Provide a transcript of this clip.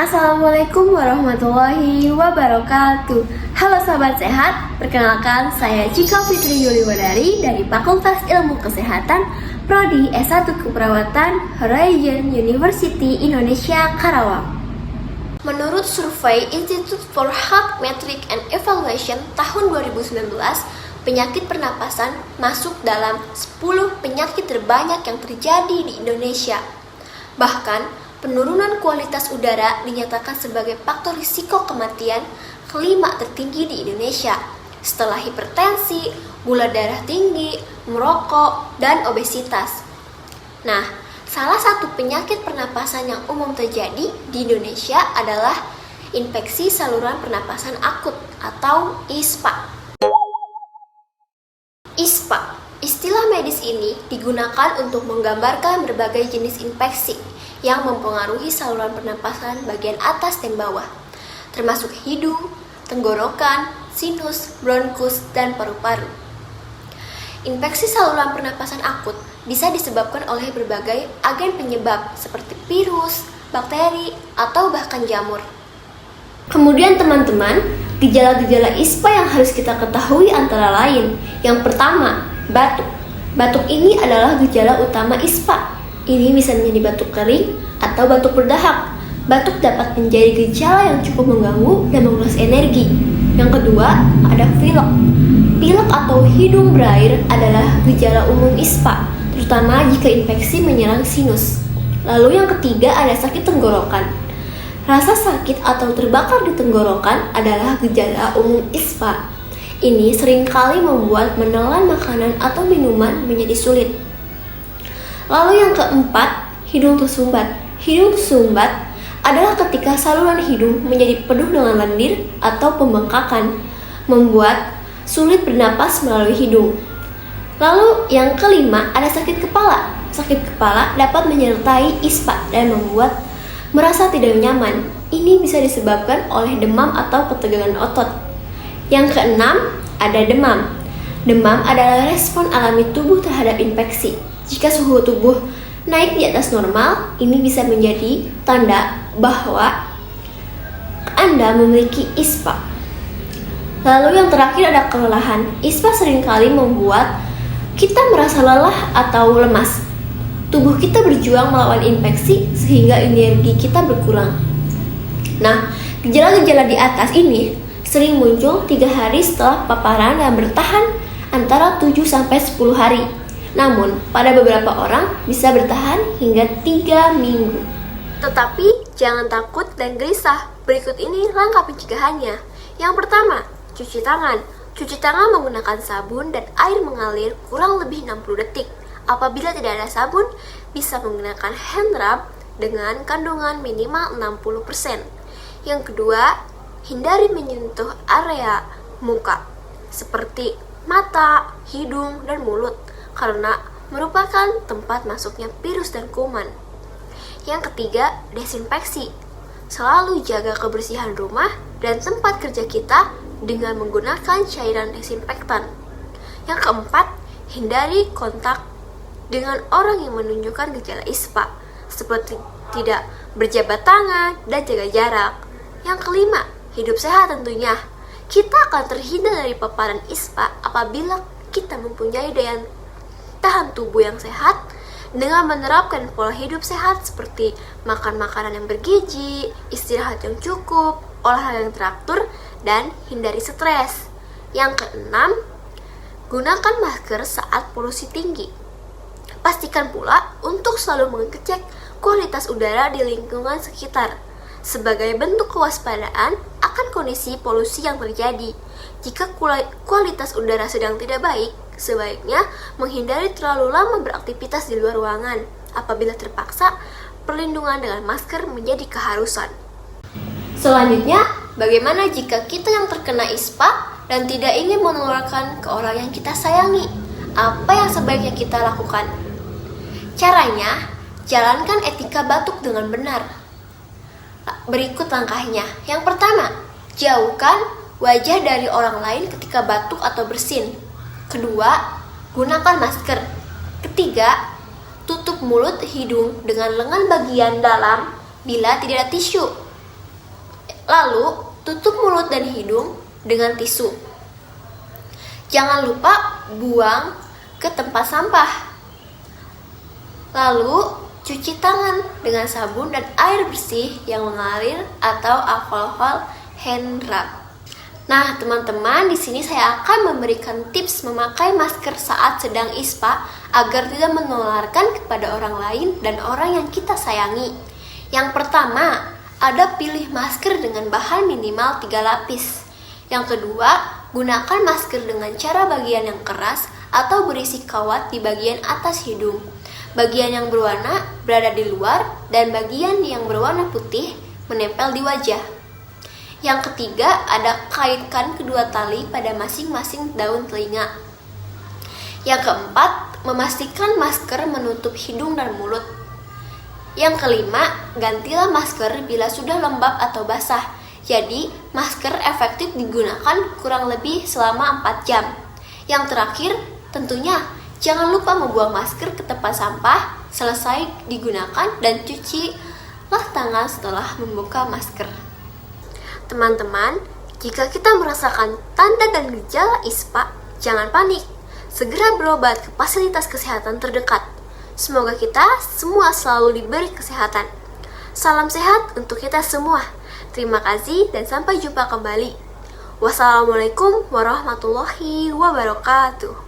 Assalamualaikum warahmatullahi wabarakatuh. Halo sahabat sehat, perkenalkan saya Cika Fitri Yuliwadari dari Fakultas Ilmu Kesehatan Prodi S1 Keperawatan Horizon University Indonesia Karawang. Menurut survei Institute for Health Metric and Evaluation tahun 2019, penyakit pernapasan masuk dalam 10 penyakit terbanyak yang terjadi di Indonesia. Bahkan, penurunan kualitas udara dinyatakan sebagai faktor risiko kematian kelima tertinggi di Indonesia setelah hipertensi, gula darah tinggi, merokok, dan obesitas. Nah, salah satu penyakit pernapasan yang umum terjadi di Indonesia adalah infeksi saluran pernapasan akut atau ISPA. ISPA, istilah medis ini digunakan untuk menggambarkan berbagai jenis infeksi yang mempengaruhi saluran pernapasan bagian atas dan bawah, termasuk hidung, tenggorokan, sinus, bronkus, dan paru-paru. Infeksi saluran pernapasan akut bisa disebabkan oleh berbagai agen penyebab seperti virus, bakteri, atau bahkan jamur. Kemudian teman-teman, gejala-gejala ISPA yang harus kita ketahui antara lain. Yang pertama, batuk. Batuk ini adalah gejala utama ISPA. Ini bisa menjadi batuk kering atau batuk berdahak. Batuk dapat menjadi gejala yang cukup mengganggu dan menguras energi. Yang kedua, ada pilek. Pilek atau hidung berair adalah gejala umum ISPA, terutama jika infeksi menyerang sinus. Lalu yang ketiga, ada sakit tenggorokan. Rasa sakit atau terbakar di tenggorokan adalah gejala umum ISPA. Ini seringkali membuat menelan makanan atau minuman menjadi sulit. Lalu yang keempat, hidung tersumbat. Hidung tersumbat adalah ketika saluran hidung menjadi penuh dengan lendir atau pembengkakan, membuat sulit bernapas melalui hidung. Lalu yang kelima, ada sakit kepala. Sakit kepala dapat menyertai ISPA dan membuat merasa tidak nyaman. Ini bisa disebabkan oleh demam atau ketegangan otot. Yang keenam, ada demam. Demam adalah respon alami tubuh terhadap infeksi. Jika suhu tubuh naik di atas normal, ini bisa menjadi tanda bahwa Anda memiliki ISPA. Lalu yang terakhir ada kelelahan. ISPA seringkali membuat kita merasa lelah atau lemas. Tubuh kita berjuang melawan infeksi sehingga energi kita berkurang. Nah, gejala-gejala di atas ini sering muncul 3 hari setelah paparan dan bertahan antara 7-10 hari. Namun, pada beberapa orang bisa bertahan hingga 3 minggu. Tetapi, jangan takut dan gelisah. Berikut ini langkah pencegahannya. Yang pertama, cuci tangan. Cuci tangan menggunakan sabun dan air mengalir kurang lebih 60 detik. Apabila tidak ada sabun, bisa menggunakan hand rub dengan kandungan minimal 60%. Yang kedua, hindari menyentuh area muka seperti mata, hidung, dan mulut karena merupakan tempat masuknya virus dan kuman. Yang ketiga, desinfeksi. Selalu jaga kebersihan rumah dan tempat kerja kita dengan menggunakan cairan desinfektan. Yang keempat, hindari kontak dengan orang yang menunjukkan gejala ISPA, seperti tidak berjabat tangan dan jaga jarak. Yang kelima, hidup sehat tentunya. Kita akan terhindar dari paparan ISPA apabila kita mempunyai daya tahan tubuh yang sehat dengan menerapkan pola hidup sehat seperti makan makanan yang bergizi, istirahat yang cukup, olahraga yang teratur, dan hindari stres. Yang keenam, gunakan masker saat polusi tinggi. Pastikan pula untuk selalu mengecek kualitas udara di lingkungan sekitar sebagai bentuk kewaspadaan akan kondisi polusi yang terjadi. Jika kualitas udara sedang tidak baik, sebaiknya menghindari terlalu lama beraktivitas di luar ruangan. Apabila terpaksa, perlindungan dengan masker menjadi keharusan. Selanjutnya, bagaimana jika kita yang terkena ISPA dan tidak ingin menularkan ke orang yang kita sayangi? Apa yang sebaiknya kita lakukan? Caranya, jalankan etika batuk dengan benar. Berikut langkahnya. Yang pertama, jauhkan wajah dari orang lain ketika batuk atau bersin. Kedua, gunakan masker. Ketiga, tutup mulut hidung dengan lengan bagian dalam bila tidak ada tisu. Lalu, tutup mulut dan hidung dengan tisu. Jangan lupa buang ke tempat sampah. Lalu, cuci tangan dengan sabun dan air bersih yang mengalir atau alkohol hand rub. Nah, teman-teman, di sini saya akan memberikan tips memakai masker saat sedang ISPA agar tidak menularkan kepada orang lain dan orang yang kita sayangi. Yang pertama, ada pilih masker dengan bahan minimal 3 lapis. Yang kedua, gunakan masker dengan cara bagian yang keras atau berisi kawat di bagian atas hidung. Bagian yang berwarna berada di luar dan bagian yang berwarna putih menempel di wajah. Yang ketiga, ada kaitkan kedua tali pada masing-masing daun telinga. Yang keempat, memastikan masker menutup hidung dan mulut. Yang kelima, gantilah masker bila sudah lembab atau basah. Jadi, masker efektif digunakan kurang lebih selama 4 jam. Yang terakhir, tentunya jangan lupa membuang masker ke tempat sampah selesai digunakan dan cucilah tangan setelah membuka masker. Teman-teman, jika kita merasakan tanda dan gejala ISPA, jangan panik. Segera berobat ke fasilitas kesehatan terdekat. Semoga kita semua selalu diberi kesehatan. Salam sehat untuk kita semua. Terima kasih dan sampai jumpa kembali. Wassalamualaikum warahmatullahi wabarakatuh.